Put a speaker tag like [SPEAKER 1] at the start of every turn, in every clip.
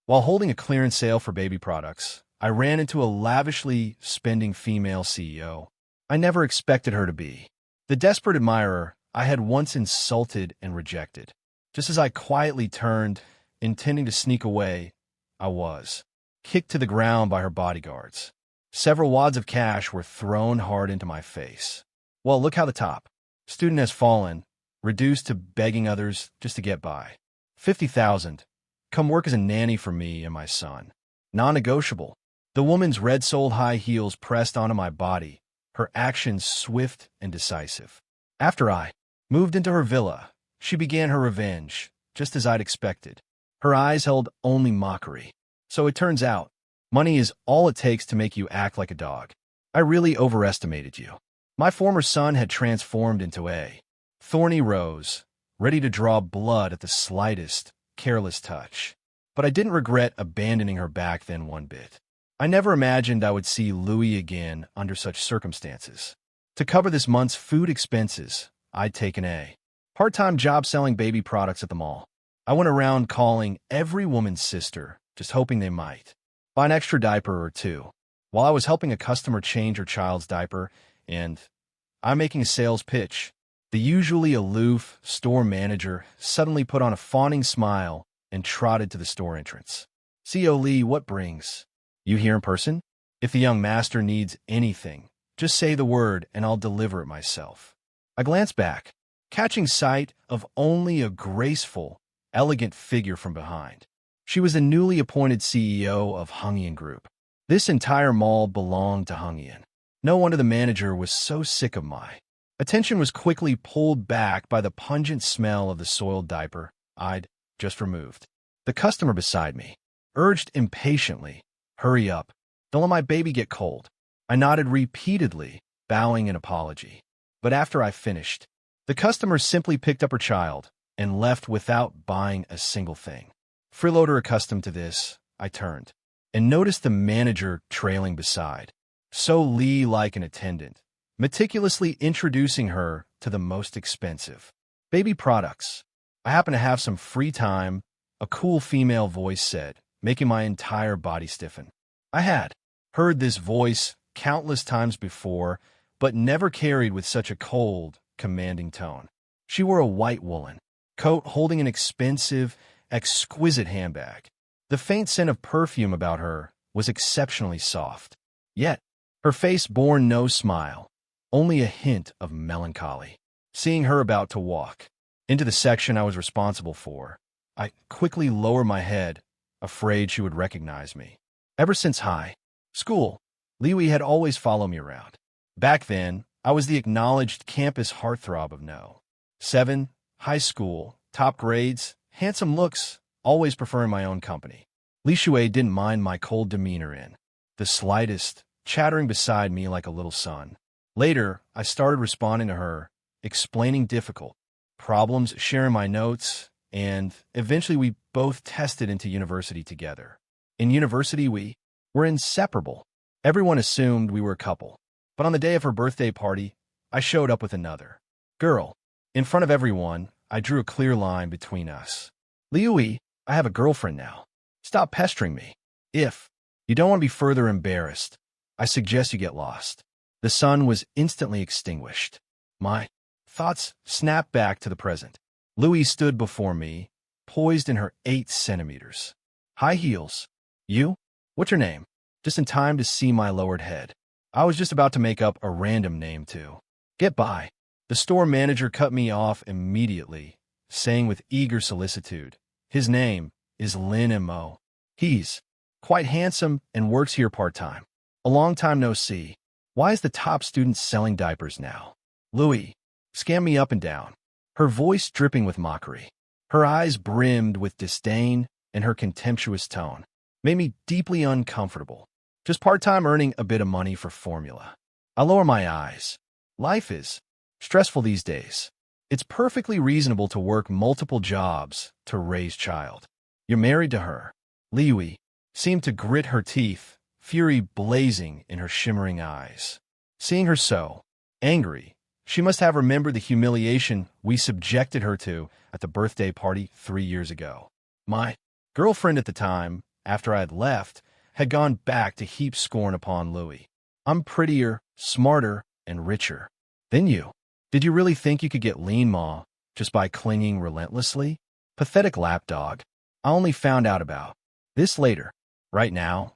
[SPEAKER 1] While holding a clearance sale for baby products, I ran into a lavishly spending female CEO. I never expected her to be the desperate admirer I had once insulted and rejected. Just as I quietly turned, intending to sneak away, I was kicked to the ground by her bodyguards. Several wads of cash were thrown hard into my face. Well, look how the top student has fallen, reduced to begging others just to get by. 50,000. Come work as a nanny for me and my son. Non-negotiable. The woman's red-soled high heels pressed onto my body, her actions swift and decisive. After I moved into her villa, she began her revenge, just as I'd expected. Her eyes held only mockery. So it turns out, money is all it takes to make you act like a dog. I really overestimated you. My former son had transformed into a thorny rose, ready to draw blood at the slightest careless touch. But I didn't regret abandoning her back then one bit. I never imagined I would see Louis again under such circumstances. To cover this month's food expenses, I'd taken a part-time job selling baby products at the mall. I went around calling every woman's sister, just hoping they might buy an extra diaper or two. While I was helping a customer change her child's diaper, and I'm making a sales pitch, the usually aloof store manager suddenly put on a fawning smile and trotted to the store entrance. "C.O. Lee, what brings you here in person? If the young master needs anything, just say the word and I'll deliver it myself." I glanced back, catching sight of only a graceful, elegant figure from behind. She was the newly appointed CEO of Hungian Group. This entire mall belonged to Hungian. No wonder the manager was so sick of my attention was quickly pulled back by the pungent smell of the soiled diaper I'd just removed. The customer beside me urged impatiently, "Hurry up. Don't let my baby get cold." I nodded repeatedly, bowing in apology. But after I finished, the customer simply picked up her child and left without buying a single thing. Freeloader accustomed to this, I turned and noticed the manager trailing beside, so Lee-like an attendant, meticulously introducing her to the most expensive baby products. "I happen to have some free time," a cool female voice said, making my entire body stiffen. I had heard this voice countless times before, but never carried with such a cold, commanding tone. She wore a white woolen coat holding an expensive, exquisite handbag. The faint scent of perfume about her was exceptionally soft. Yet, her face bore no smile, only a hint of melancholy. Seeing her about to walk into the section I was responsible for, I quickly lowered my head, afraid she would recognize me. Ever since high school, Liwi had always followed me around. Back then, I was the acknowledged campus heartthrob of No. 7, high school, top grades, handsome looks, always preferring my own company. Li Shui didn't mind my cold demeanor in the slightest, chattering beside me like a little son. Later, I started responding to her, explaining difficult problems, sharing my notes, and eventually we both tested into university together. In university, we were inseparable. Everyone assumed we were a couple. But on the day of her birthday party, I showed up with another girl. In front of everyone, I drew a clear line between us. "Liui, I have a girlfriend now. Stop pestering me. If you don't want to be further embarrassed, I suggest you get lost." The sun was instantly extinguished. My thoughts snapped back to the present. Louis stood before me, poised in her 8 centimeters. High heels. "You? What's your name?" Just in time to see my lowered head. I was just about to make up a random name to get by. The store manager cut me off immediately, saying with eager solicitude, "His name is Lin M.O. He's quite handsome and works here part-time. A long time no see. Why is the top student selling diapers now?" Louis scanned me up and down, her voice dripping with mockery. Her eyes brimmed with disdain, and her contemptuous tone made me deeply uncomfortable. Just part-time earning a bit of money for formula. I lower my eyes. Life is stressful these days. It's perfectly reasonable to work multiple jobs to raise child. You're married to her. Liui seemed to grit her teeth, fury blazing in her shimmering eyes. Seeing her so angry, she must have remembered the humiliation we subjected her to at the birthday party 3 years ago. My girlfriend at the time after I had left, had gone back to heap scorn upon Louis. I'm prettier, smarter, and richer than you. Did you really think you could get lean, Ma, just by clinging relentlessly? Pathetic lapdog. I only found out about this later. Right now,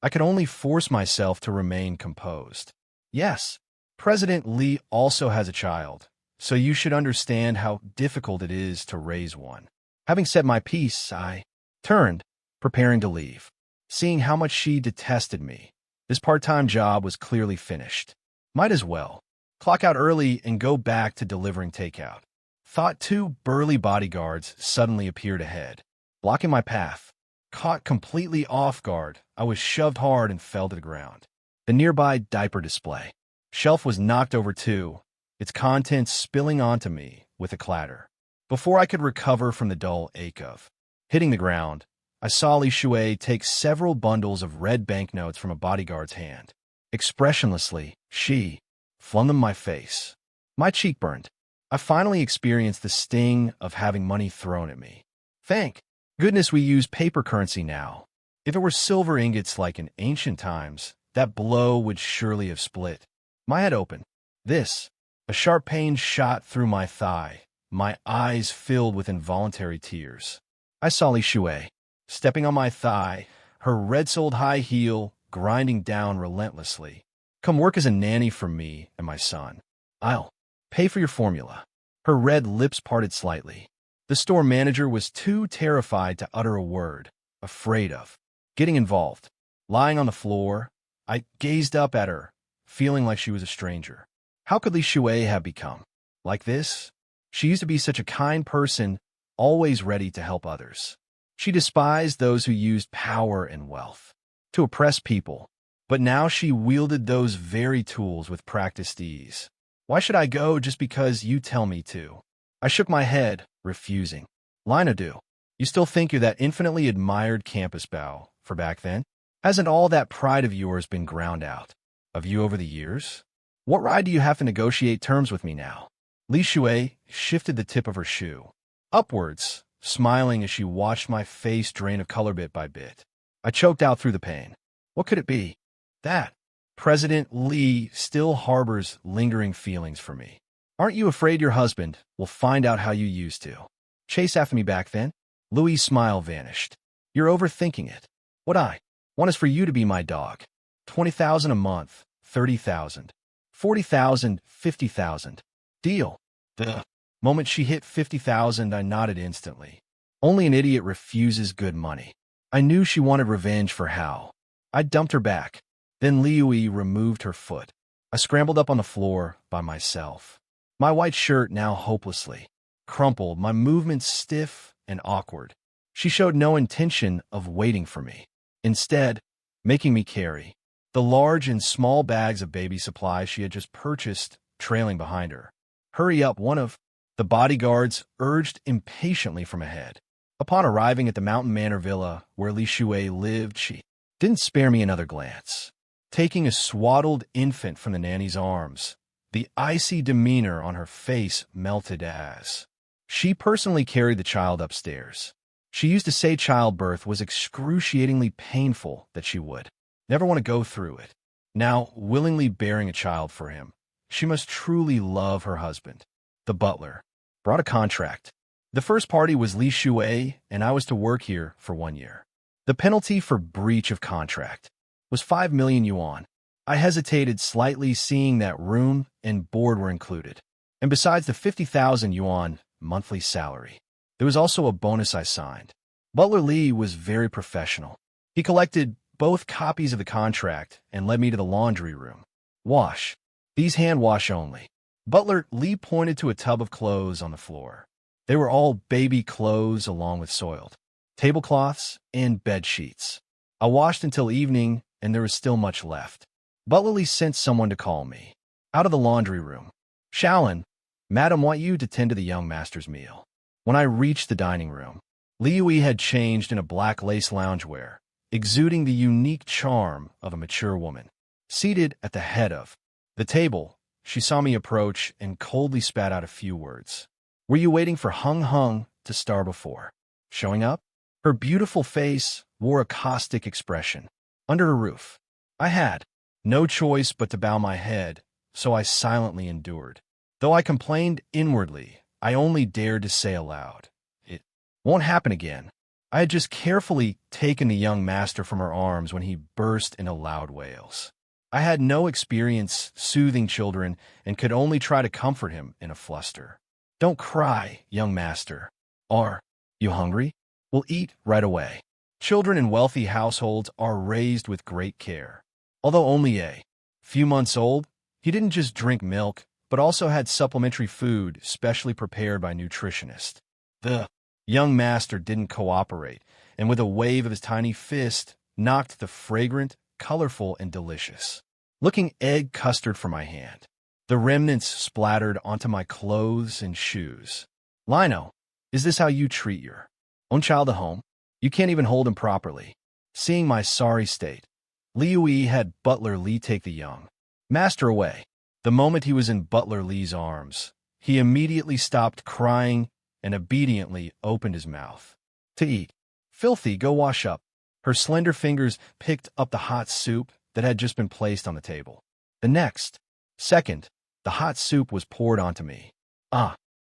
[SPEAKER 1] I could only force myself to remain composed. Yes, President Lee also has a child, so you should understand how difficult it is to raise one. Having said my piece, I turned, preparing to leave. Seeing how much she detested me, this part-time job was clearly finished. Might as well clock out early and go back to delivering takeout. Thought two burly bodyguards suddenly appeared ahead, blocking my path. Caught completely off guard, I was shoved hard and fell to the ground. The nearby diaper display shelf was knocked over too, its contents spilling onto me with a clatter. Before I could recover from the dull ache of hitting the ground, I saw Li Shui take several bundles of red banknotes from a bodyguard's hand. Expressionlessly, she flung them in my face. My cheek burned. I finally experienced the sting of having money thrown at me. Thank goodness we use paper currency now. If it were silver ingots like in ancient times, that blow would surely have split my head open. A sharp pain shot through my thigh. My eyes filled with involuntary tears. I saw Li Shui stepping on my thigh, her red-soled high heel grinding down relentlessly. Come work as a nanny for me and my son. I'll pay for your formula. Her red lips parted slightly. The store manager was too terrified to utter a word, afraid of getting involved. Lying on the floor, I gazed up at her, feeling like she was a stranger. How could Li Shui have become like this? She used to be such a kind person, always ready to help others. She despised those who used power and wealth to oppress people, but now she wielded those very tools with practiced ease. Why should I go just because you tell me to? I shook my head, refusing. Lina, do you still think you're that infinitely admired campus beau for back then? Hasn't all that pride of yours been ground out of you over the years? What right do you have to negotiate terms with me now? Li Shui shifted the tip of her shoe upwards, smiling as she watched my face drain of color bit by bit. I choked out through the pain. What could it be? That President Lee still harbors lingering feelings for me. Aren't you afraid your husband will find out how you used to chase after me back then? Louis' smile vanished. You're overthinking it. What I want is for you to be my dog. 20,000 a month, 30,000, 40,000, 50,000. Deal. The moment she hit 50,000, I nodded instantly. Only an idiot refuses good money. I knew she wanted revenge for Hao. I dumped her back. Then Liui removed her foot. I scrambled up on the floor by myself. My white shirt now hopelessly crumpled, my movements stiff and awkward. She showed no intention of waiting for me, instead making me carry the large and small bags of baby supplies she had just purchased, trailing behind her. Hurry up, one of the bodyguards urged impatiently from ahead. Upon arriving at the Mountain Manor Villa where Li Shui lived, she didn't spare me another glance. Taking a swaddled infant from the nanny's arms, the icy demeanor on her face melted as she personally carried the child upstairs. She used to say childbirth was excruciatingly painful, that she would never want to go through it. Now, willingly bearing a child for him, she must truly love her husband. The butler brought a contract. The first party was Li Shui, and I was to work here for 1 year. The penalty for breach of contract was 5 million yuan. I hesitated slightly, seeing that room and board were included. And besides the 50,000 yuan monthly salary, there was also a bonus I signed. Butler Lee was very professional. He collected both copies of the contract and led me to the laundry room. Wash. These hand wash only. Butler Lee pointed to a tub of clothes on the floor. They were all baby clothes along with soiled tablecloths and bed sheets. I washed until evening, and there was still much left. Butler Lee sent someone to call me. Out of the laundry room. Shaolin, Madam want you to tend to the young master's meal. When I reached the dining room, Liui had changed in a black lace loungewear, exuding the unique charm of a mature woman. Seated at the head of the table, she saw me approach and coldly spat out a few words. Were you waiting for Hung Hung to star before showing up? Her beautiful face wore a caustic expression. Under the roof, I had no choice but to bow my head, so I silently endured. Though I complained inwardly, I only dared to say aloud, "It won't happen again." I had just carefully taken the young master from her arms when he burst into loud wails. I had no experience soothing children and could only try to comfort him in a fluster. "Don't cry, young master. Are you hungry? We'll eat right away." Children in wealthy households are raised with great care. Although only a few months old, he didn't just drink milk, but also had supplementary food specially prepared by nutritionists. The young master didn't cooperate, and with a wave of his tiny fist, knocked the fragrant, colorful, and delicious-looking egg custard from my hand. The remnants splattered onto my clothes and shoes. "Lino, is this how you treat your own child at home? You can't even hold him properly." Seeing my sorry state, Liu had Butler Lee take the young master away. The moment he was in Butler Lee's arms, he immediately stopped crying and obediently opened his mouth to eat. "Filthy, go wash up." Her slender fingers picked up the hot soup that had just been placed on the table. The next second, the hot soup was poured onto me.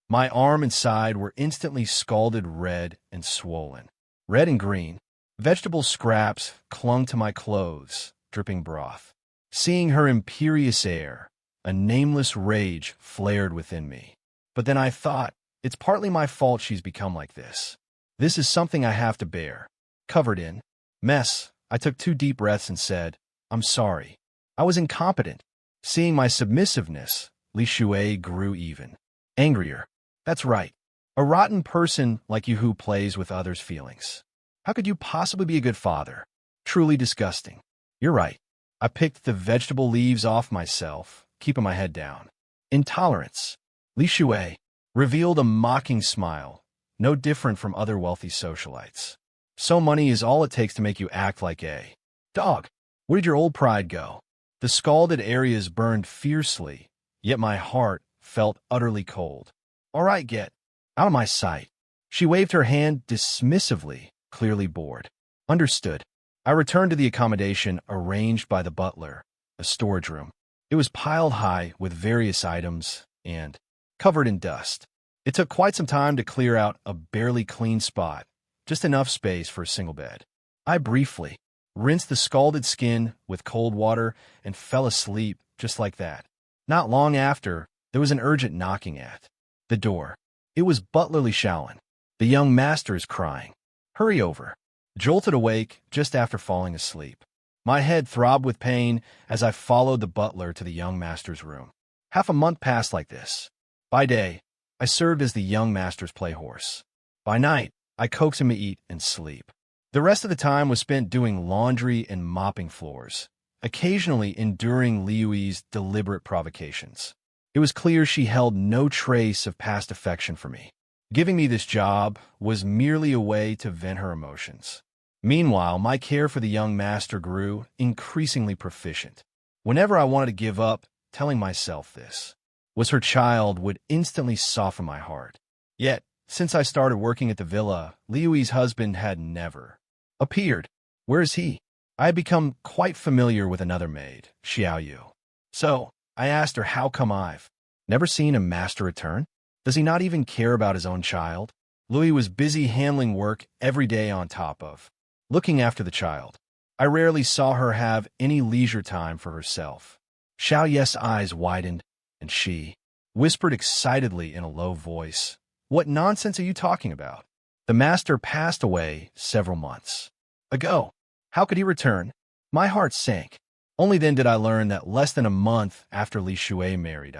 [SPEAKER 1] My arm and side were instantly scalded red and swollen. Red and green. Vegetable scraps clung to my clothes, dripping broth. Seeing her imperious air, a nameless rage flared within me. But then I thought, it's partly my fault she's become like this. This is something I have to bear. Covered in mess, I took 2 deep breaths and said, "I'm sorry. I was incompetent." Seeing my submissiveness, Li Shui grew even angrier. "That's right. A rotten person like you who plays with others' feelings. How could you possibly be a good father? Truly disgusting." "You're right." I picked the vegetable leaves off myself, keeping my head down. "Intolerance." Li Shui revealed a mocking smile, no different from other wealthy socialites. "So money is all it takes to make you act like a dog. Where did your old pride go?" The scalded areas burned fiercely, yet my heart felt utterly cold. "All right, get out of my sight." She waved her hand dismissively, clearly bored. "Understood." I returned to the accommodation arranged by the butler, a storage room. It was piled high with various items and covered in dust. It took quite some time to clear out a barely clean spot, just enough space for a single bed. I briefly rinsed the scalded skin with cold water and fell asleep just like that. Not long after, there was an urgent knocking at the door. It was Butler Lee Shaolin. "The young master is crying. Hurry over." Jolted awake just after falling asleep. My head throbbed with pain as I followed the butler to the young master's room. Half a month passed like this. By day, I served as the young master's playhorse. By night, I coaxed him to eat and sleep. The rest of the time was spent doing laundry and mopping floors, occasionally enduring Liu's deliberate provocations. It was clear she held no trace of past affection for me. Giving me this job was merely a way to vent her emotions. Meanwhile, my care for the young master grew increasingly proficient. Whenever I wanted to give up, telling myself this was her child would instantly soften my heart. Yet, since I started working at the villa, Liu's husband had never appeared. Where is he? I had become quite familiar with another maid, Xiao Yu. So, I asked her how come I've never seen a master return? Does he not even care about his own child? Louis was busy handling work every day on top of looking after the child. I rarely saw her have any leisure time for herself. Xiao Ye's eyes widened, and she whispered excitedly in a low voice, "What nonsense are you talking about? The master passed away several months ago. How could he return?" My heart sank. Only then did I learn that less than a month after Li Shui married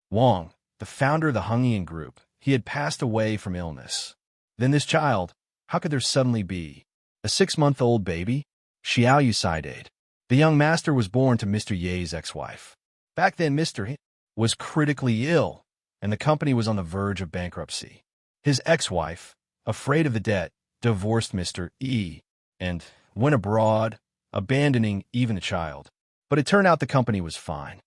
[SPEAKER 1] Wang, the founder of the Hengyan Group, he had passed away from illness. Then this child, how could there suddenly be a 6-month-old baby? Xiao Yu sighed. The young master was born to Mr. Ye's ex-wife. Back then, Mr. He was critically ill, and the company was on the verge of bankruptcy. His ex-wife, afraid of the debt, divorced Mr. E and went abroad, abandoning even the child. But it turned out the company was fine.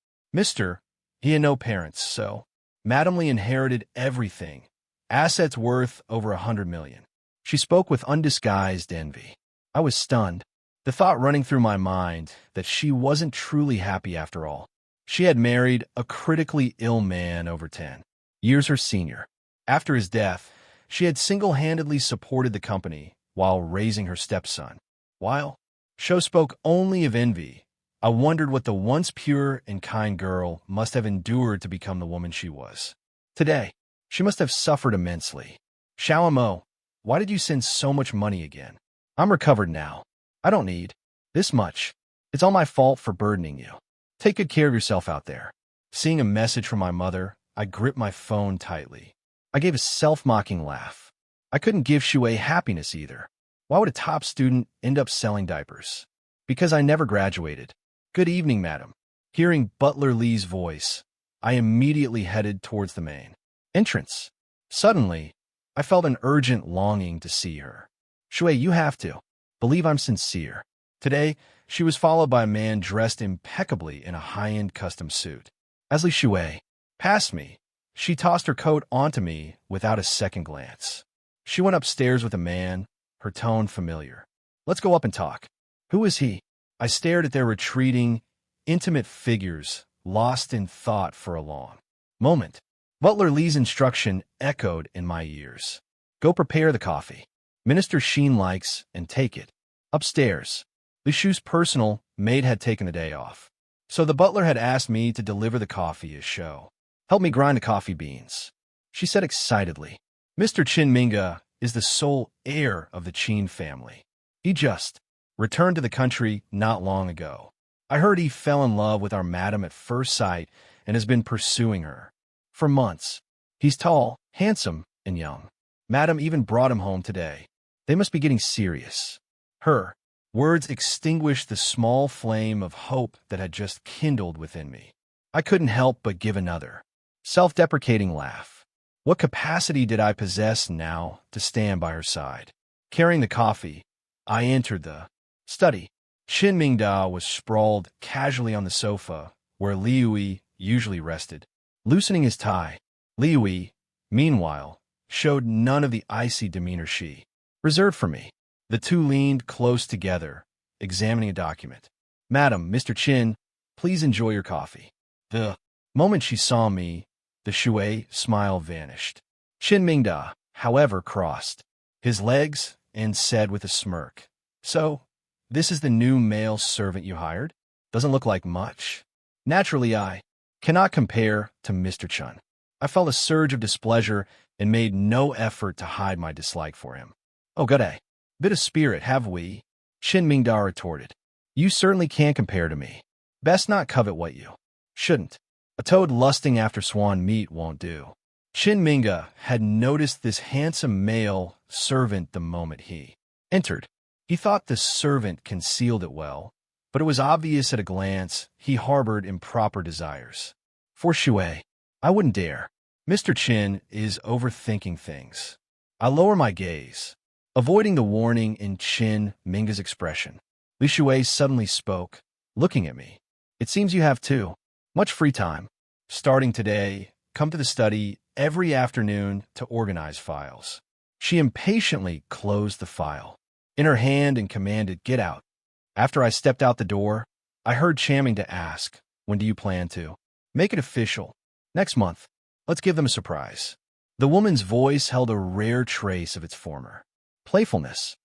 [SPEAKER 1] He had no parents, so Madam Lee inherited everything, assets worth over 100 million. She spoke with undisguised envy. I was stunned, the thought running through my mind that she wasn't truly happy after all. She had married a critically ill man over 10 years her senior. After his death, she had single-handedly supported the company while raising her stepson. While Show spoke only of envy, I wondered what the once pure and kind girl must have endured to become the woman she was. Today, she must have suffered immensely. Xiao, why did you send so much money again? I'm recovered now. I don't need this much. It's all my fault for burdening you. Take good care of yourself out there. Seeing a message from my mother, I gripped my phone tightly. I gave a self-mocking laugh. I couldn't give Shui happiness either. Why would a top student end up selling diapers? Because I never graduated. Good evening, madam. Hearing Butler Lee's voice, I immediately headed towards the main entrance. Suddenly, I felt an urgent longing to see her. Shui, you have to believe I'm sincere. Today, she was followed by a man dressed impeccably in a high-end custom suit. As Li Shui passed me, she tossed her coat onto me without a second glance. She went upstairs with a man, her tone familiar. Let's go up and talk. Who is he? I stared at their retreating, intimate figures, lost in thought for a long moment. Butler Lee's instruction echoed in my ears. Go prepare the coffee. Minister Sheen likes, and take it. Upstairs. Li Shu's personal maid had taken the day off, so the butler had asked me to deliver the coffee as show. Help me grind the coffee beans, she said excitedly. Mr. Qin Minga is the sole heir of the Qin family. He just returned to the country not long ago. I heard he fell in love with our madam at first sight and has been pursuing her for months. He's tall, handsome, and young. Madam even brought him home today. They must be getting serious. Her words extinguished the small flame of hope that had just kindled within me. I couldn't help but give another self-deprecating laugh. What capacity did I possess now to stand by her side? Carrying the coffee, I entered the study. Qin Mingda was sprawled casually on the sofa where Liu usually rested, loosening his tie. Liu, meanwhile, showed none of the icy demeanor she reserved for me. The two leaned close together, examining a document. Madam, Mr. Qin, please enjoy your coffee. The moment she saw me, the Shui smile vanished. Qin Mingda, however, crossed his legs and said with a smirk, So, this is the new male servant you hired? Doesn't look like much. Naturally, I cannot compare to Mr. Chun. I felt a surge of displeasure and made no effort to hide my dislike for him. Oh, good day. Bit of spirit, have we? Qin Mingda retorted. You certainly can't compare to me. Best not covet what you shouldn't. A toad lusting after swan meat won't do. Qin Mingda had noticed this handsome male servant the moment he entered. He thought the servant concealed it well, but it was obvious at a glance he harbored improper desires. For Shui, I wouldn't dare. Mr. Qin is overthinking things. I lower my gaze, avoiding the warning in Qin Mingda's expression. Li Shui suddenly spoke, looking at me. It seems you have too much free time. Starting today, come to the study every afternoon to organize files. She impatiently closed the file in her hand and commanded, Get out. After I stepped out the door, I heard Chamming to ask, When do you plan to make it official? Next month. Let's give them a surprise. The woman's voice held a rare trace of its former playfulness.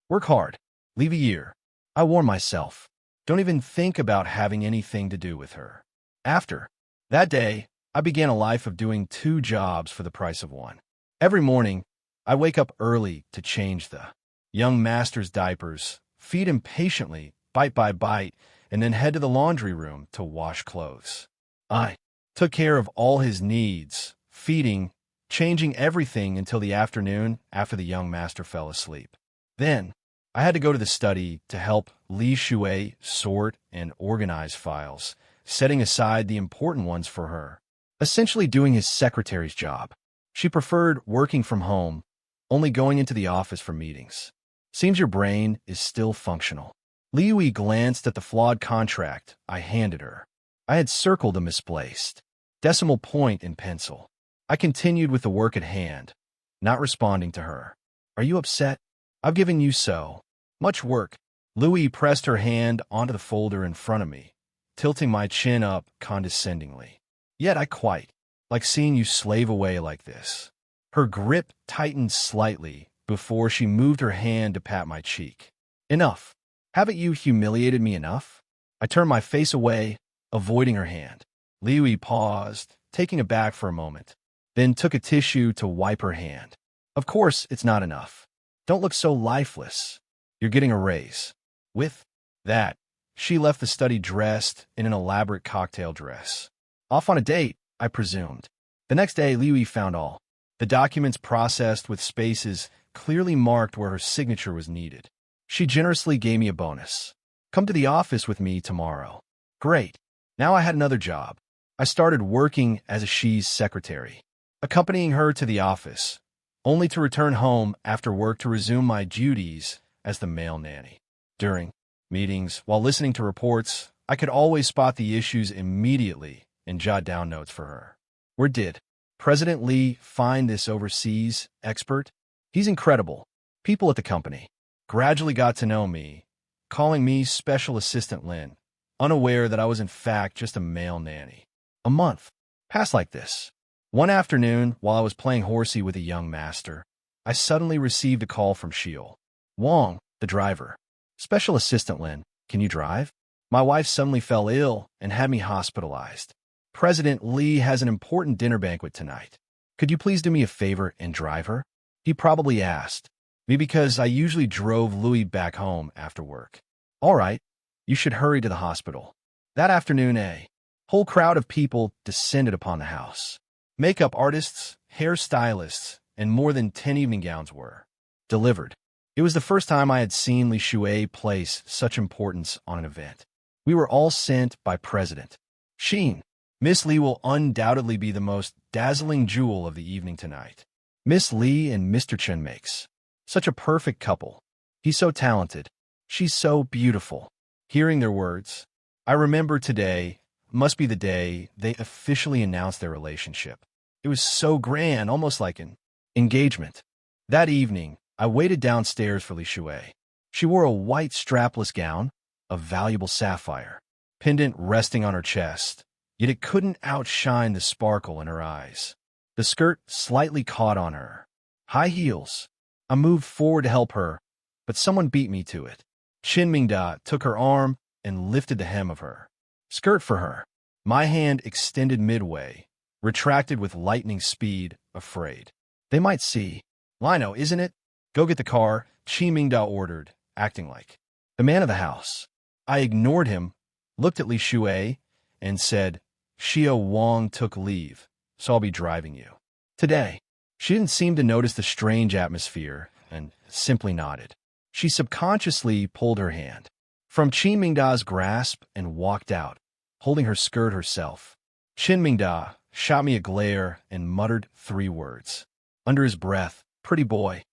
[SPEAKER 1] Work hard. Leave a year. I warn myself. Don't even think about having anything to do with her. After that day, I began a life of doing 2 jobs for the price of 1. Every morning, I wake up early to change the young master's diapers, feed him patiently, bite by bite, and then head to the laundry room to wash clothes. I took care of all his needs, feeding, changing everything until the afternoon after the young master fell asleep. Then, I had to go to the study to help Li Shui sort and organize files, setting aside the important ones for her, essentially doing his secretary's job. She preferred working from home, only going into the office for meetings. Seems your brain is still functional. Liu glanced at the flawed contract I handed her. I had circled a misplaced decimal point in pencil. I continued with the work at hand, not responding to her. Are you upset? I've given you so much work. Louis pressed her hand onto the folder in front of me, tilting my chin up condescendingly. Yet I quite like seeing you slave away like this. Her grip tightened slightly before she moved her hand to pat my cheek. Enough. Haven't you humiliated me enough? I turned my face away, avoiding her hand. Louis paused, taking it back for a moment, then took a tissue to wipe her hand. Of course, it's not enough. Don't look so lifeless. You're getting a raise. With that, she left the study dressed in an elaborate cocktail dress. Off on a date, I presumed. The next day, Louis found all the documents processed with spaces clearly marked where her signature was needed. She generously gave me a bonus. Come to the office with me tomorrow. Great. Now I had another job. I started working as a she's secretary, accompanying her to the office, only to return home after work to resume my duties as the male nanny. During meetings, while listening to reports, I could always spot the issues immediately and jot down notes for her. Where did President Lee find this overseas expert? He's incredible. People at the company gradually got to know me, calling me Special Assistant Lin, unaware that I was in fact just a male nanny. A month passed like this. One afternoon, while I was playing horsey with a young master, I suddenly received a call from Sheol Wong, the driver. Special Assistant Lin, can you drive? My wife suddenly fell ill and had me hospitalized. President Lee has an important dinner banquet tonight. Could you please do me a favor and drive her? He probably asked me because I usually drove Louis back home after work. All right, you should hurry to the hospital. That afternoon, a whole crowd of people descended upon the house. Makeup artists, hairstylists, and more than 10 evening gowns were delivered. It was the first time I had seen Li Shui place such importance on an event. We were all sent by President Sheen. Miss Lee will undoubtedly be the most dazzling jewel of the evening tonight. Miss Lee and Mr. Chen makes such a perfect couple. He's so talented. She's so beautiful. Hearing their words, I remember today must be the day they officially announced their relationship. It was so grand, almost like an engagement. That evening, I waited downstairs for Li Shui. She wore a white strapless gown, a valuable sapphire, pendant resting on her chest, yet it couldn't outshine the sparkle in her eyes. The skirt slightly caught on her. High heels. I moved forward to help her, but someone beat me to it. Qin Mingda took her arm and lifted the hem of her skirt for her. My hand extended midway, retracted with lightning speed, afraid. They might see. Lino, isn't it? Go get the car, Qin Mingda ordered, acting like the man of the house. I ignored him, looked at Li Shui, and said, Xiao Wang took leave, so I'll be driving you today. She didn't seem to notice the strange atmosphere and simply nodded. She subconsciously pulled her hand from Qin Mingda's grasp and walked out, holding her skirt herself. Qin Mingda shot me a glare and muttered 3 words. Under his breath, pretty boy.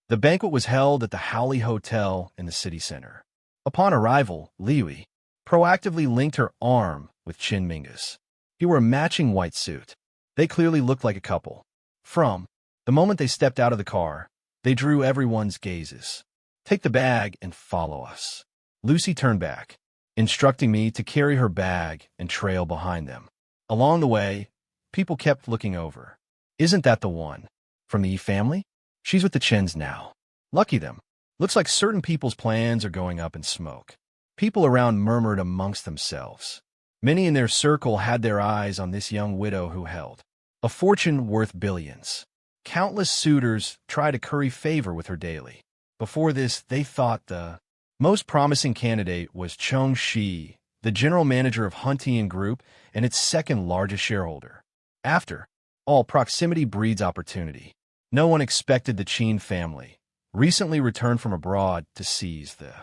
[SPEAKER 1] The banquet was held at the Howley Hotel in the city center. Upon arrival, Liwi proactively linked her arm with Qin Mingda's. He wore a matching white suit. They clearly looked like a couple. From the moment they stepped out of the car, they drew everyone's gazes. Take the bag and follow us. Lucy turned back, instructing me to carry her bag and trail behind them. Along the way, people kept looking over. Isn't that the one from the Yi family? She's with the Chens now. Lucky them. Looks like certain people's plans are going up in smoke. People around murmured amongst themselves. Many in their circle had their eyes on this young widow who held a fortune worth billions. Countless suitors tried to curry favor with her daily. Before this, they thought the most promising candidate was Chong Shi, the general manager of Huntian Group and its second largest shareholder. After all, proximity breeds opportunity. No one expected the Qin family, recently returned from abroad, to seize the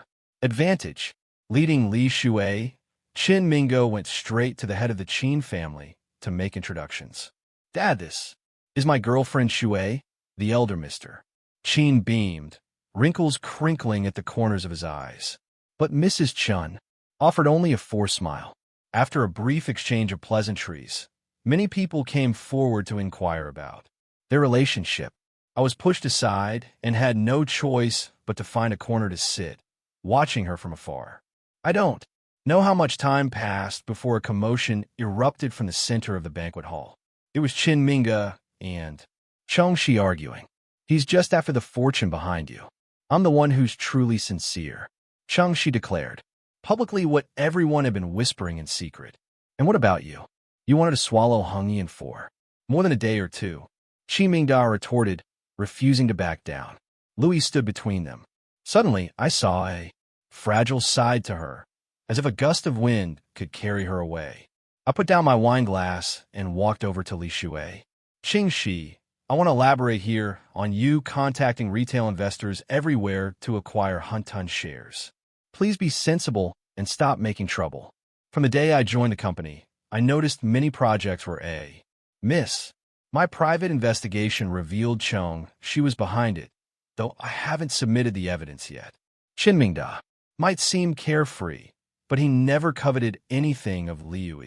[SPEAKER 1] advantage. Leading Li Shui, Qin Mingo went straight to the head of the Qin family to make introductions. Dad, this is my girlfriend Shui, the elder mister. Qin beamed, wrinkles crinkling at the corners of his eyes. But Mrs. Chun offered only a forced smile. After a brief exchange of pleasantries, many people came forward to inquire about their relationship. I was pushed aside and had no choice but to find a corner to sit, watching her from afar. I don't know how much time passed before a commotion erupted from the center of the banquet hall. It was Qin Minga and Chongxi arguing. He's just after the fortune behind you. I'm the one who's truly sincere, Chongxi declared, publicly what everyone had been whispering in secret. And what about you? You wanted to swallow Hengyan for more than a day or two, Qi Mingda retorted, refusing to back down. Louis stood between them. Suddenly, I saw a fragile side to her, as if a gust of wind could carry her away. I put down my wine glass and walked over to Li Shui. Qingxi, I want to elaborate here on you contacting retail investors everywhere to acquire Huntun shares. Please be sensible and stop making trouble. From the day I joined the company, I noticed many projects were a miss. My private investigation revealed she was behind it, though I haven't submitted the evidence yet. Qin Mingda might seem carefree, but he never coveted anything of Liu.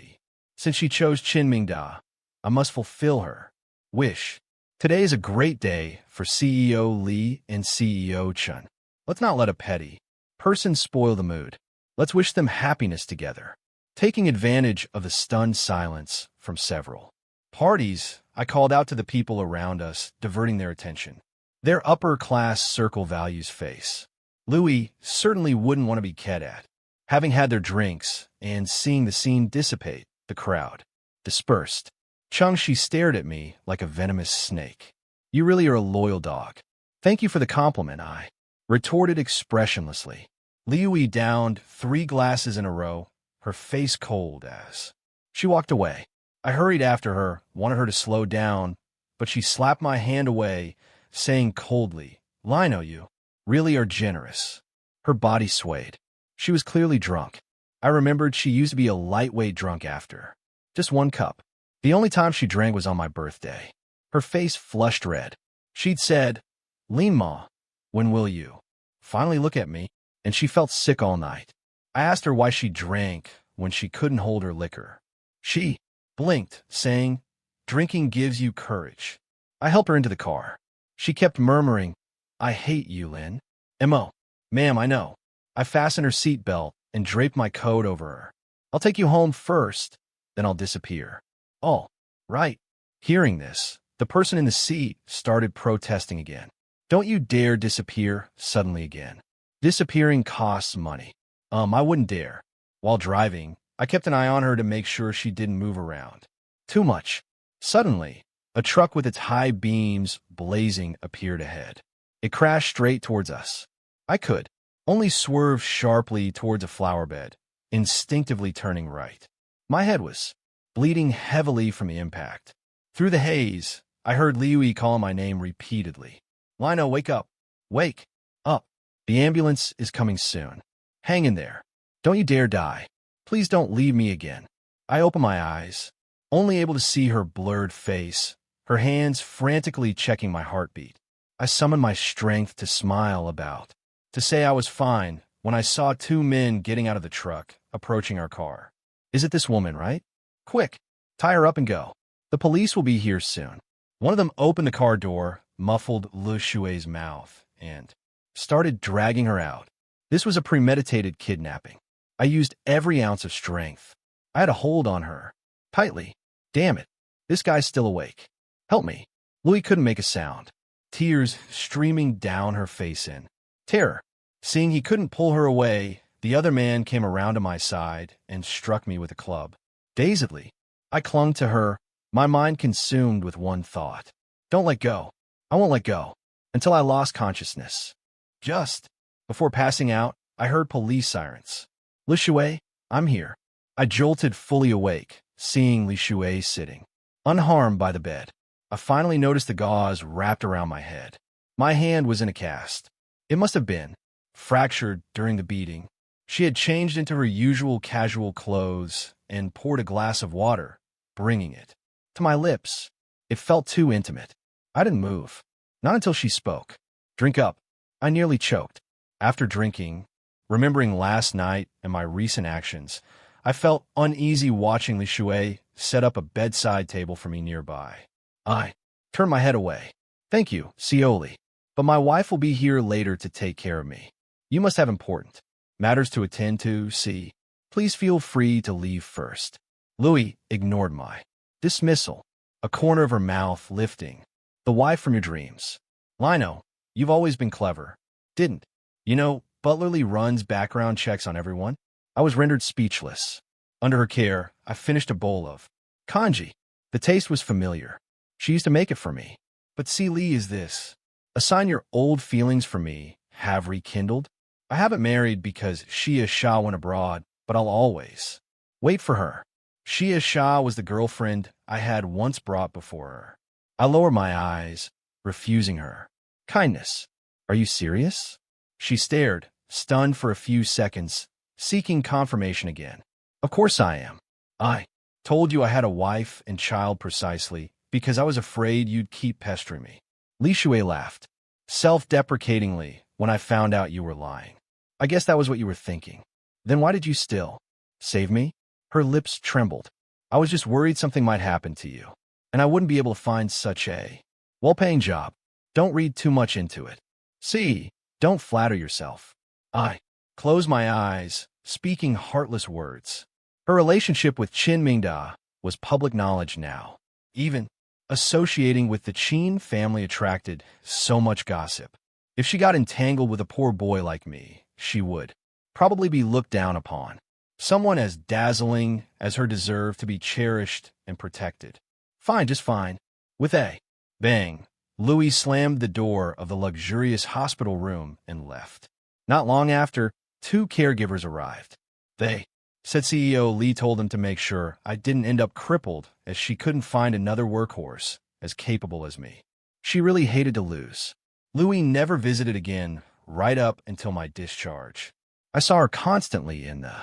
[SPEAKER 1] Since she chose Qin Mingda, I must fulfill her wish. Today is a great day for CEO Li and CEO Chen. Let's not let a petty person spoil the mood. Let's wish them happiness together. Taking advantage of the stunned silence from several parties, I called out to the people around us, diverting their attention. Their upper-class circle values face. Louis certainly wouldn't want to be ket at. Having had their drinks and seeing the scene dissipate, the crowd dispersed. Chengxi stared at me like a venomous snake. You really are a loyal dog. Thank you for the compliment, I retorted expressionlessly. Liu downed 3 glasses in a row, her face cold as she walked away. I hurried after her, wanted her to slow down, but she slapped my hand away, saying coldly, Lino, you really are generous. Her body swayed. She was clearly drunk. I remembered she used to be a lightweight drunk after just 1 cup. The only time she drank was on my birthday. Her face flushed red. She'd said, Lean Ma, when will you finally look at me? And she felt sick all night. I asked her why she drank when she couldn't hold her liquor. She blinked, saying, drinking gives you courage. I helped her into the car. She kept murmuring, I hate you, Lin. M.O. Ma'am, I know. I fastened her seatbelt and draped my coat over her. I'll take you home first, then I'll disappear. All right. Hearing this, the person in the seat started protesting again. Don't you dare disappear suddenly again. Disappearing costs money. I wouldn't dare. While driving, I kept an eye on her to make sure she didn't move around too much. Suddenly, a truck with its high beams blazing appeared ahead. It crashed straight towards us. I could only swerve sharply towards a flower bed, instinctively turning right. My head was bleeding heavily from the impact. Through the haze, I heard Liu call my name repeatedly. Lino, wake up. Wake up. The ambulance is coming soon. Hang in there. Don't you dare die. Please don't leave me again. I opened my eyes, only able to see her blurred face, her hands frantically checking my heartbeat. I summoned my strength to smile about, to say I was fine, when I saw 2 men getting out of the truck, approaching our car. Is it this woman, right? Quick, tie her up and go. The police will be here soon. One of them opened the car door, muffled Lu Shui's mouth, and started dragging her out. This was a premeditated kidnapping. I used every ounce of strength. I had a hold on her. Tightly. Damn it. This guy's still awake. Help me. Louis couldn't make a sound. Tears streaming down her face in terror. Seeing he couldn't pull her away, the other man came around to my side and struck me with a club. Dazedly, I clung to her, my mind consumed with one thought. Don't let go. I won't let go. Until I lost consciousness. Just before passing out, I heard police sirens. Li Shui, I'm here. I jolted fully awake, seeing Li Shui sitting unharmed by the bed. I finally noticed the gauze wrapped around my head. My hand was in a cast. It must have been fractured during the beating. She had changed into her usual casual clothes and poured a glass of water, bringing it to my lips. It felt too intimate. I didn't move. Not until she spoke. Drink up. I nearly choked. After drinking, remembering last night and my recent actions, I felt uneasy watching Li Shui set up a bedside table for me nearby. I turned my head away. Thank you, Cioli. But my wife will be here later to take care of me. You must have important matters to attend to, see. Please feel free to leave first. Louis ignored my dismissal, a corner of her mouth lifting. The wife from your dreams. Lino, you've always been clever. Didn't. You know, Butlerly runs background checks on everyone. I was rendered speechless. Under her care, I finished a bowl of kanji. The taste was familiar. She used to make it for me. But see, Lee, is this. A sign your old feelings for me have rekindled? I haven't married because Shia Shah went abroad, but I'll always wait for her. Shia Shah was the girlfriend I had once brought before her. I lowered my eyes, refusing her kindness. Are you serious? She stared, stunned for a few seconds, seeking confirmation again. Of course I am. I told you I had a wife and child precisely because I was afraid you'd keep pestering me. Li Shui laughed, self-deprecatingly, when I found out you were lying. I guess that was what you were thinking. Then why did you still save me? Her lips trembled. I was just worried something might happen to you, and I wouldn't be able to find such a well-paying job. Don't read too much into it. See, don't flatter yourself. I closed my eyes, speaking heartless words. Her relationship with Qin Mingda was public knowledge now. Even associating with the Qin family attracted so much gossip. If she got entangled with a poor boy like me, she would probably be looked down upon. Someone as dazzling as her deserved to be cherished and protected. Fine, just fine. With a bang, Louis slammed the door of the luxurious hospital room and left. Not long after, 2 caregivers arrived. They said CEO Lee told them to make sure I didn't end up crippled as she couldn't find another workhorse as capable as me. She really hated to lose. Louis never visited again right up until my discharge. I saw her constantly in the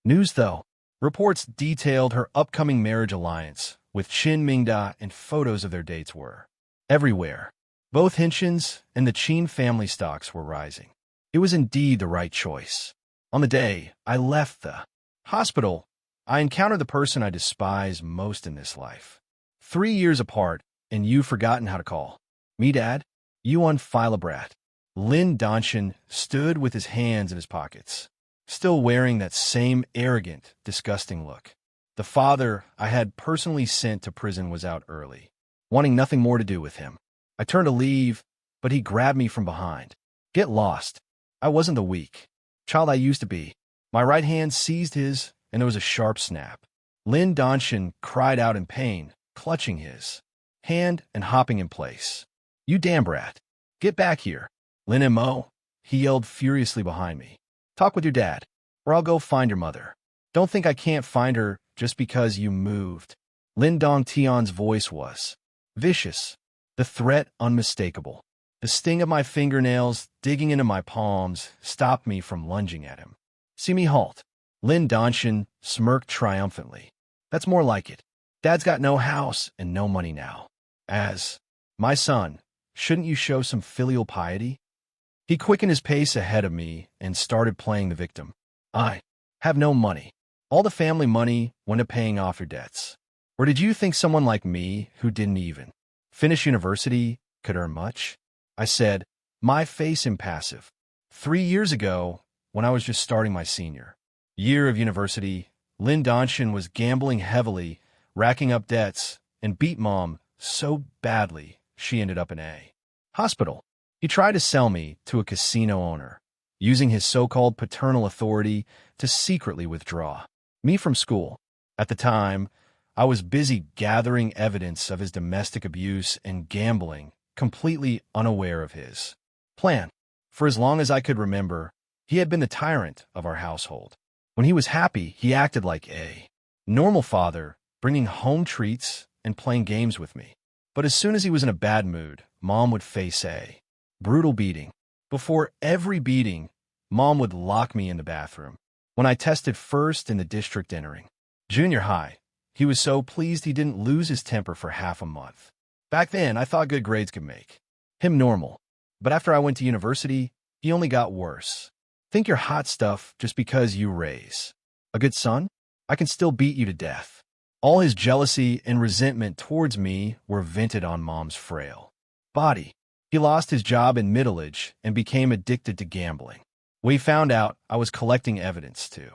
[SPEAKER 1] news, though. Reports detailed her upcoming marriage alliance with Qin Mingda, and photos of their dates were everywhere. Both Hinchins and the Qin family stocks were rising. It was indeed the right choice. On the day I left the hospital, I encountered the person I despise most in this life. 3 years apart, and you've forgotten how to call me Dad? You unfilabrat. Lin Danshan stood with his hands in his pockets, still wearing that same arrogant, disgusting look. The father I had personally sent to prison was out early, wanting nothing more to do with him. I turned to leave, but he grabbed me from behind. Get lost. I wasn't the weak child I used to be. My right hand seized his, and there was a sharp snap. Lin Danshan cried out in pain, clutching his hand and hopping in place. You damn brat. Get back here. Lin M.O., he yelled furiously behind me. Talk with your dad, or I'll go find your mother. Don't think I can't find her just because you moved. Lin Dong Tian's voice was vicious, the threat unmistakable. The sting of my fingernails digging into my palms stopped me from lunging at him. See me halt. Lin Danshan smirked triumphantly. That's more like it. Dad's got no house and no money now. As my son, shouldn't you show some filial piety? He quickened his pace ahead of me and started playing the victim. I have no money. All the family money went to paying off your debts. Or did you think someone like me, who didn't even finish university, could earn much? I said, my face impassive. 3 years ago, when I was just starting my senior year of university, Lin Danshan was gambling heavily, racking up debts, and beat Mom so badly she ended up in a hospital. He tried to sell me to a casino owner, using his so-called paternal authority to secretly withdraw me from school. At the time, I was busy gathering evidence of his domestic abuse and gambling, completely unaware of his plan. For as long as I could remember, he had been the tyrant of our household. When he was happy, he acted like a normal father, bringing home treats and playing games with me. But as soon as he was in a bad mood, Mom would face a brutal beating. Before every beating, Mom would lock me in the bathroom. When I tested first in the district entering junior high, he was so pleased he didn't lose his temper for half a month. Back then, I thought good grades could make him normal. But after I went to university, he only got worse. Think you're hot stuff just because you raise a good son? I can still beat you to death. All his jealousy and resentment towards me were vented on Mom's frail body. He lost his job in middle-age and became addicted to gambling. We found out I was collecting evidence to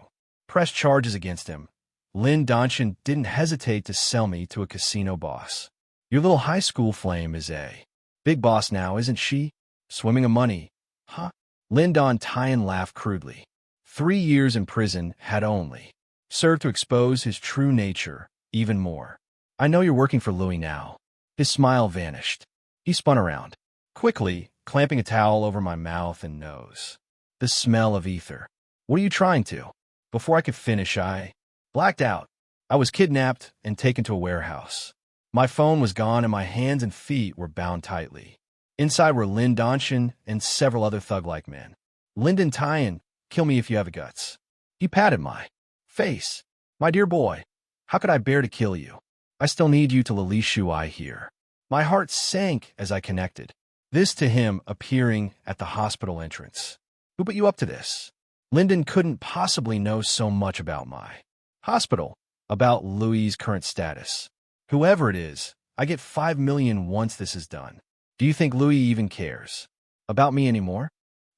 [SPEAKER 1] press charges against him. Lynn Donchen didn't hesitate to sell me to a casino boss. Your little high school flame is a big boss now, isn't she? Swimming in money, huh? Lynn Donchen laughed crudely. 3 years in prison had only served to expose his true nature even more. I know you're working for Louis now. His smile vanished. He spun around, quickly clamping a towel over my mouth and nose. The smell of ether. What are you trying to? Before I could finish, I blacked out. I was kidnapped and taken to a warehouse. My phone was gone and my hands and feet were bound tightly. Inside were Lynn Donchen and several other thug-like men. Lyndon Tyan, kill me if you have the guts. He patted my face. My dear boy, how could I bear to kill you? I still need you to Lali Shui here. My heart sank as I connected. This to him appearing at the hospital entrance. Who put you up to this? Lyndon couldn't possibly know so much about my hospital, about Louis's current status. Whoever it is, I get 5 million once this is done. Do you think Louis even cares about me anymore?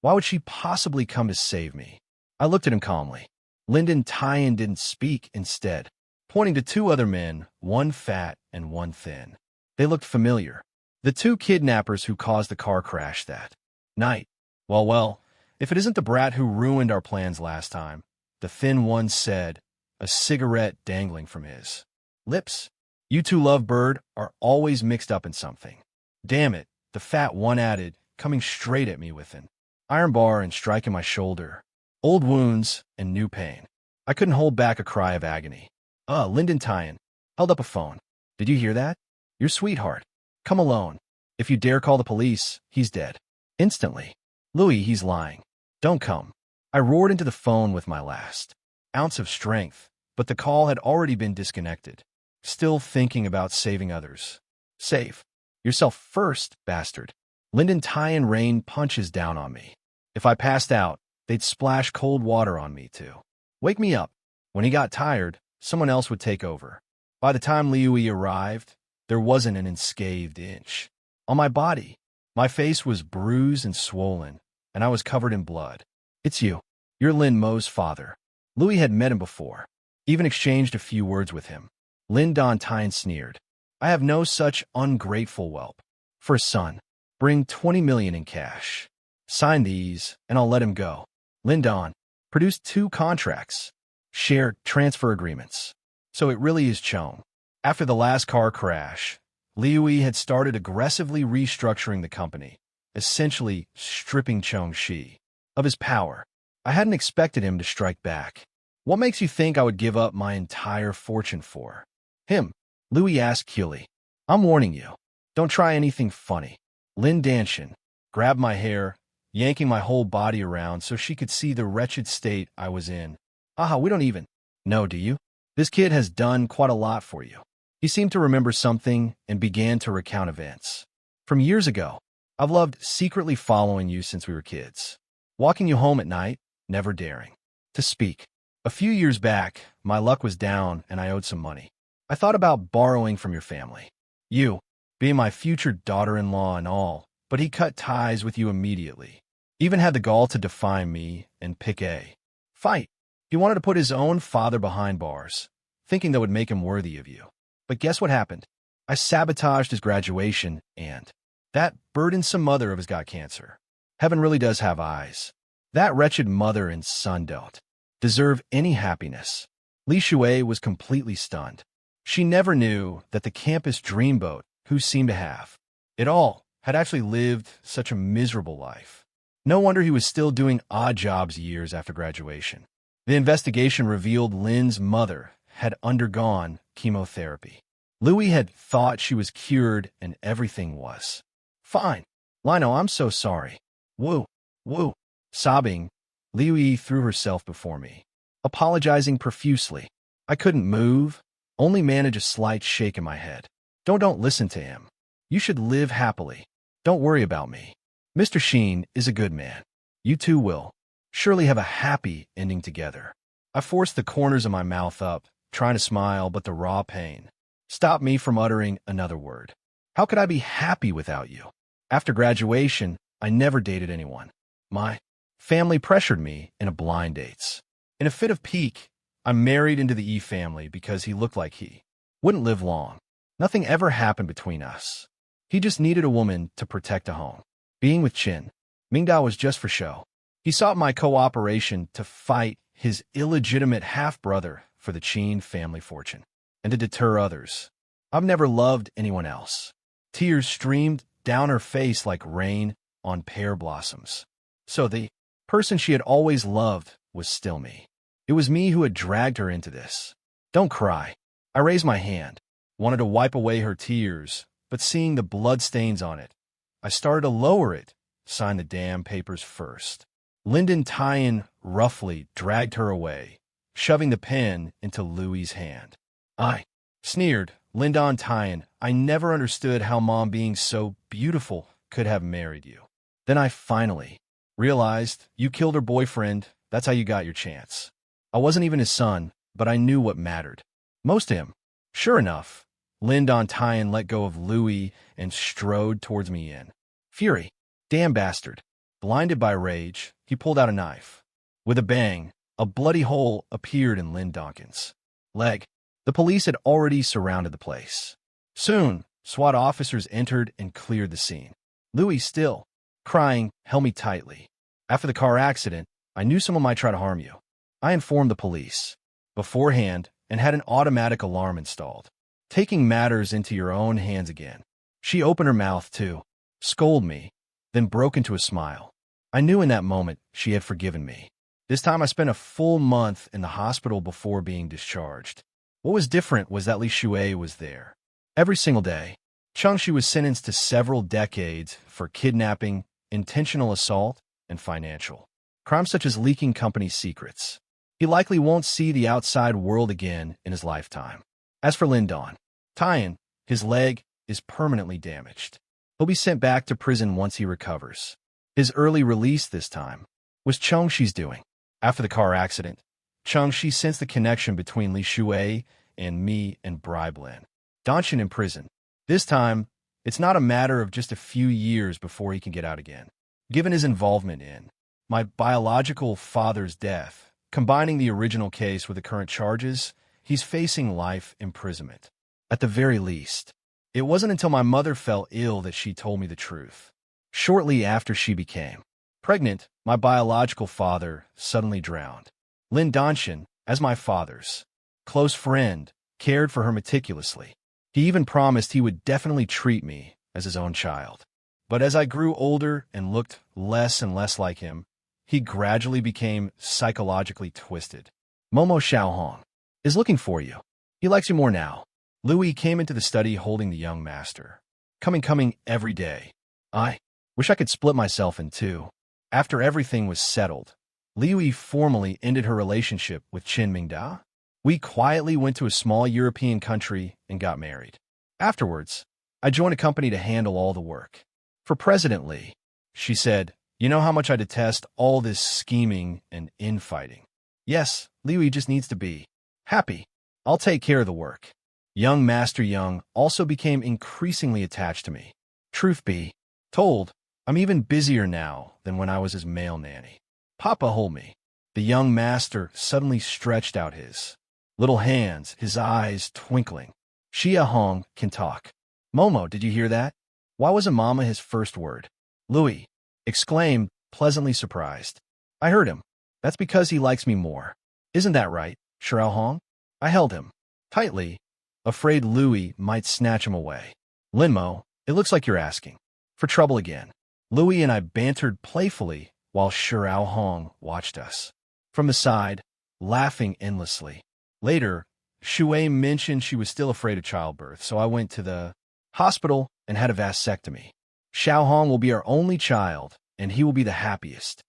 [SPEAKER 1] Why would she possibly come to save me? I looked at him calmly. Lyndon Tyan didn't speak instead, pointing to 2 other men, one fat and one thin. They looked familiar. The 2 kidnappers who caused the car crash that night. Well, if it isn't the brat who ruined our plans last time, the thin one said, a cigarette dangling from his lips. You 2 lovebird are always mixed up in something. Damn it, the fat one added, coming straight at me with an iron bar and striking my shoulder. Old wounds and new pain. I couldn't hold back a cry of agony. Lyndon Tyan held up a phone. Did you hear that? Your sweetheart. Come alone. If you dare call the police, he's dead. Instantly. Louis, he's lying. Don't come. I roared into the phone with my last ounce of strength, but the call had already been disconnected. Still thinking about saving others. Save yourself first, bastard. Lyndon Tyan rained punches down on me. If I passed out, they'd splash cold water on me too. Wake me up. When he got tired, someone else would take over. By the time Liu arrived, there wasn't an unscathed inch on my body. My face was bruised and swollen, and I was covered in blood. It's you. You're Lin Mo's father. Louis had met him before, even exchanged a few words with him. Lin Donchen sneered. I have no such ungrateful whelp. For a son, bring 20 million in cash. Sign these, and I'll let him go. Lin Don produced 2 contracts, share transfer agreements. So it really is Chong. After the last car crash, Liu had started aggressively restructuring the company, essentially stripping Chong Shi of his power. I hadn't expected him to strike back. What makes you think I would give up my entire fortune for him? Louis asked coolly. I'm warning you. Don't try anything funny. Lin Donchen grabbed my hair, yanking my whole body around so she could see the wretched state I was in. We don't even know, do you? This kid has done quite a lot for you. He seemed to remember something and began to recount events from years ago. I've loved secretly following you since we were kids, walking you home at night, never daring to speak. A few years back, my luck was down and I owed some money. I thought about borrowing from your family. You, being my future daughter-in-law and all, but he cut ties with you immediately. Even had the gall to defy me and pick a fight. He wanted to put his own father behind bars, thinking that would make him worthy of you. But guess what happened? I sabotaged his graduation, and that burdensome mother of his got cancer. Heaven really does have eyes. That wretched mother and son don't deserve any happiness. Li Shui was completely stunned. She never knew that the campus dreamboat, who seemed to have it all, had actually lived such a miserable life. No wonder he was still doing odd jobs years after graduation. The investigation revealed Lin's mother had undergone chemotherapy. Louis had thought she was cured and everything was fine. Lino, I'm so sorry. Woo, woo. Sobbing, Liu threw herself before me, apologizing profusely. I couldn't move, only manage a slight shake in my head. Don't listen to him. You should live happily. Don't worry about me. Mr. Sheen is a good man. You two will surely have a happy ending together. I forced the corners of my mouth up, trying to smile, but the raw pain stopped me from uttering another word. How could I be happy without you? After graduation, I never dated anyone. My family pressured me into blind dates. In a fit of pique, I married into the E family because he looked like he wouldn't live long. Nothing ever happened between us. He just needed a woman to protect a home. Being with Chin Mingda was just for show. He sought my cooperation to fight his illegitimate half-brother for the Chin family fortune, and to deter others. I've never loved anyone else. Tears streamed down her face like rain on pear blossoms. So the person she had always loved was still me. It was me who had dragged her into this. Don't cry. I raised my hand, wanted to wipe away her tears, but seeing the bloodstains on it, I started to lower it, sign the damn papers first. Lyndon Tyan roughly dragged her away, shoving the pen into Louis's hand. I sneered, Lyndon Tyan, I never understood how Mom being so beautiful could have married you. Then I finally realized you killed her boyfriend, that's how you got your chance. I wasn't even his son, but I knew what mattered most to him. Sure enough, Lyndon Tyan let go of Louis and strode towards me in fury. Damn bastard. Blinded by rage, he pulled out a knife. With a bang, a bloody hole appeared in Lynn Donkin's leg. The police had already surrounded the place. Soon, SWAT officers entered and cleared the scene. Louis, still crying, held me tightly. After the car accident, I knew someone might try to harm you. I informed the police beforehand and had an automatic alarm installed. Taking matters into your own hands again. She opened her mouth to scold me, then broke into a smile. I knew in that moment she had forgiven me. This time I spent a full month in the hospital before being discharged. What was different was that Li Shui was there. Every single day. Chengshi was sentenced to several decades for kidnapping, intentional assault, and financial crimes such as leaking company secrets. He likely won't see the outside world again in his lifetime. As for Lyndon Tyan, his leg is permanently damaged. He'll be sent back to prison once he recovers. His early release this time was Chengshi's doing. After the car accident, Chengshi sensed the connection between Li Shui and me and Bribe-Lin. Danshin in prison. This time, it's not a matter of just a few years before he can get out again. Given his involvement in my biological father's death, combining the original case with the current charges, he's facing life imprisonment. At the very least, it wasn't until my mother fell ill that she told me the truth. Shortly after she became pregnant, my biological father suddenly drowned. Lin Danshin, as my father's close friend, cared for her meticulously. He even promised he would definitely treat me as his own child. But as I grew older and looked less and less like him, he gradually became psychologically twisted. Momo Xiaohong is looking for you. He likes you more now. Louis came into the study holding the young master. Coming every day. I wish I could split myself in two. After everything was settled, Liu formally ended her relationship with Qin Mingda. We quietly went to a small European country and got married. Afterwards, I joined a company to handle all the work. For President Li, she said, you know how much I detest all this scheming and infighting. Yes, Liu just needs to be happy. I'll take care of the work. Young Master Young also became increasingly attached to me. Truth be told, I'm even busier now than when I was his male nanny. Papa, hold me. The young master suddenly stretched out his little hands, his eyes twinkling. Xia Hong can talk. Momo, did you hear that? Why wasn't Mama his first word? Louis exclaimed, pleasantly surprised. I heard him. That's because he likes me more. Isn't that right, Xiao Hong? I held him tightly, afraid Louis might snatch him away. Linmo, it looks like you're asking for trouble again. Louis and I bantered playfully while Xiao Hong watched us from the side, laughing endlessly. Later, Shui mentioned she was still afraid of childbirth, so I went to the hospital and had a vasectomy. Xiao Hong will be our only child, and he will be the happiest.